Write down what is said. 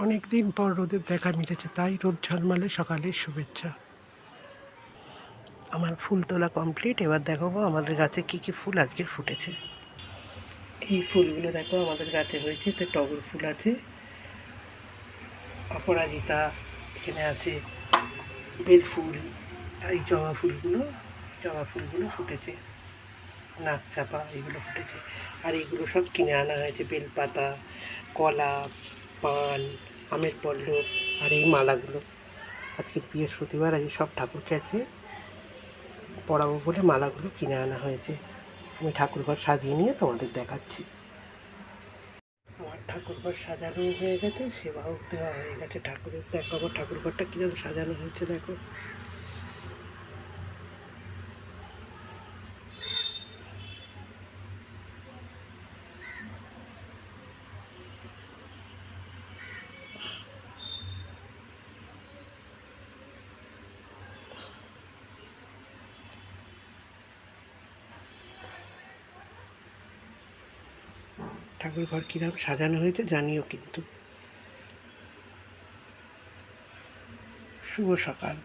অনেক দিন পর রোদের দেখা মিলেছে, তাই রোদ ঝলমলে সকালের শুভেচ্ছা। আমার ফুল তোলা কমপ্লিট। এবার দেখাবো আমাদের গাছে কি কি ফুল আজকে ফুটেছে। এই ফুলগুলো দেখো আমাদের গাছে হয়েছে। তো টগর ফুল আছে, অপরাজিতা, এখানে আছে বেল ফুল, আর এই জবা ফুলগুলো ফুটেছে, নাক চাপা এগুলো ফুটেছে। আর এইগুলো সব কিনে আনা হয়েছে, বেলপাতা, কলা, পান, আমের পল্লব। আর এই মালাগুলো আজকে বৃহস্পতিবার, আজকে সব ঠাকুরকে আজকে পরাবো বলে মালাগুলো কিনে আনা হয়েছে। আমি ঠাকুরঘর সাজিয়ে নিয়ে তোমাদের দেখাচ্ছি। আমার ঠাকুরঘর সাজানো হয়ে গেছে, সেবাও দেওয়া হয়ে গেছে ঠাকুরের। দেখো আমার ঠাকুরঘরটা কীরকম সাজানো হয়েছে, দেখো। ঠাকুরঘর কীরকম সাজানো হয়েছে জানিও কিন্তু। শুভ সকাল।